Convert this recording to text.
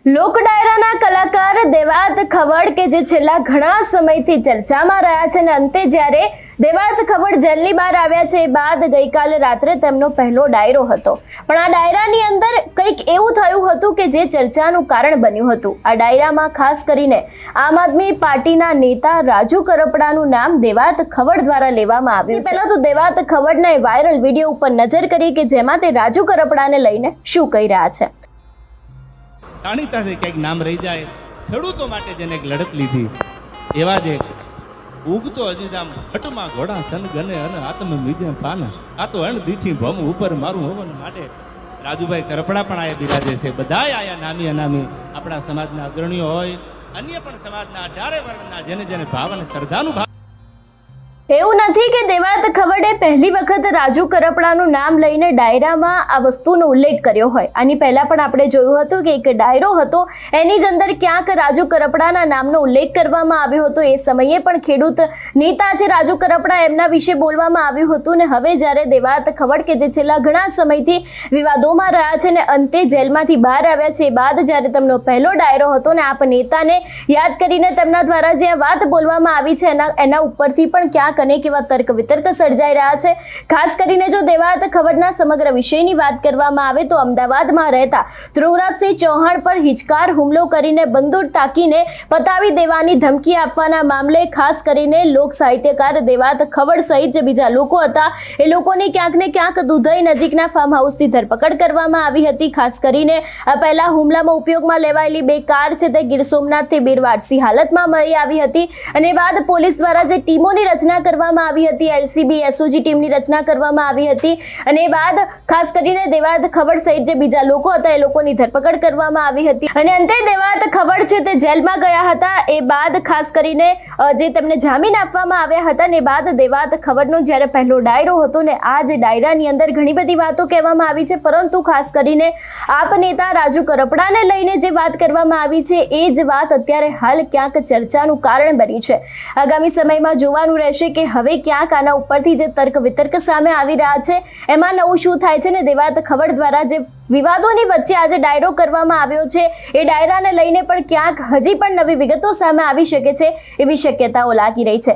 લોક ડાયરાના કલાકાર દેવાત ખવડ કે જે છેલ્લા ઘણા સમયથી ચર્ચામાં રહ્યા છે અને અંતે જ્યારે દેવાત ખવડ જેલની બહાર આવ્યા છે એ બાદ ગઈકાલે રાત્રે તેમનો પહેલો ડાયરો હતો, પણ આ ડાયરાની અંદર કંઈક એવું થયું હતું કે જે ચર્ચાનું કારણ બન્યું હતું। આ ડાયરામાં ખાસ કરીને આમ આદમી પાર્ટીના નેતા રાજુ કરપડાનું નામ દેવાત ખવડ દ્વારા લેવામાં આવ્યું। પહેલા તો દેવાત ખવડના વાયરલ વિડીયો ઉપર નજર કરી કે જેમાં તે રાજુ કરપડાને લઈને શું કહી રહ્યા છે। જાણીતા છે ક્યાંક નામ રહી જાય, ખેડૂતો માટે જેને એક લડત લીધી એવા જ એક ઉગતો અજીદામ હટમાં ઘોડા સન ગને અને આત્મ બીજે પાન આ તો અણ દીઠી ભમ ઉપર મારું હવન માટે રાજુભાઈ કરપડા પણ આયા બિરાજે છે। બધાય આયા નામી અનામી આપણા સમાજના અગ્રણીઓ હોય, અન્ય પણ સમાજના 18 વર્ણના જેને જેને ભાવ અને શ્રદ્ધાનું ભાવ। એવું નથી કે દેવાત ખવડે પહેલી વખત રાજુ કરપડાનું નામ લઈને ડાયરામાં આ વસ્તુનો ઉલ્લેખ કર્યો હોય। આની પહેલા પણ આપણે જોયું હતું કે એક ડાયરો હતો, એની જ અંદર ક્યાંક રાજુ કરપડાના નામનો ઉલ્લેખ કરવામાં આવ્યો હતો। એ સમયે પણ ખેડૂત નેતા છે રાજુ કરપડા એમના વિશે બોલવામાં આવ્યું હતું ને હવે જ્યારે દેવાત ખવડ કે જે છેલ્લા ઘણા સમયથી વિવાદોમાં રહ્યા છે ને અંતે જેલમાંથી બહાર આવ્યા છે એ બાદ જ્યારે તેમનો પહેલો ડાયરો હતો ને આપ નેતાને યાદ કરીને તેમના દ્વારા જે આ વાત બોલવામાં આવી છે એના ઉપરથી પણ ક્યાંક અનેક એવા તર્ક વિતર્ક સર્જાઈ રહ્યા છે। ખાસ કરીને જો દેવાત ખવડના સમગ્ર વિષયની વાત કરવામાં આવે તો અમદાવાદમાં રહેતા ધ્રુવરાજસિંહ ચૌહાણ પર હિચકાર હુમલો કરીને બંદૂક તાકીને પતાવી દેવાની ધમકી આપવાના મામલે ખાસ કરીને લોક સાહિત્યકાર દેવાત ખવડ સહિત જે બીજા લોકો હતા એ લોકોની ક્યાંક ને ક્યાંક દુધઈ નજીકના ફાર્મ હાઉસથી ધરપકડ કરવામાં આવી હતી। ખાસ કરીને આ પહેલા હુમલામાં ઉપયોગમાં લેવાયેલી બે કાર છે તે ગીર સોમનાથથી બિરવાડસી હાલતમાં મળી આવી હતી અને બાદ પોલીસ દ્વારા જે ટીમોની રચના કરવામાં આવી હતી, એલસીબી એસઓજી ટીમની રચના કરવામાં આવી હતી અને એ બાદ ખાસ કરીને દેવાત ખવડ સહિત જે બીજા લોકો હતા એ લોકોની ધરપકડ કરવામાં આવી હતી અને અંતે દેવાત ખવડ છે તે જેલમાં ગયા હતા। એ બાદ ખાસ કરીને જે તેમને જામીન આપવામાં આવ્યા હતા ને બાદ દેવાત ખવડનો જ્યારે પહેલો ડાયરો હતો ને આ જે ડાયરાની અંદર ઘણી બધી વાતો કહેવામાં આવી છે, પરંતુ ખાસ કરીને આપ નેતા રાજુ કરપડાને લઈને જે વાત કરવામાં આવી છે એ જ વાત અત્યારે હાલ ક્યાંક ચર્ચાનું કારણ બની છે। આગામી સમયમાં જોવાનું રહેશે કે હવે ક્યાંક આના ઉપરથી જે તર્ક વિતર્ક સામે આવી રહ્યા છે એમાં નવું શું થાય છે ને દેવાત ખવડ દ્વારા જે વિવાદોની વચ્ચે આજે ડાયરો કરવામાં આવ્યો છે એ ડાયરાને લઈને પણ ક્યાંક હજી પણ નવી વિગતો સામે આવી શકે છે એવી શક્યતાઓ લાગી રહી છે।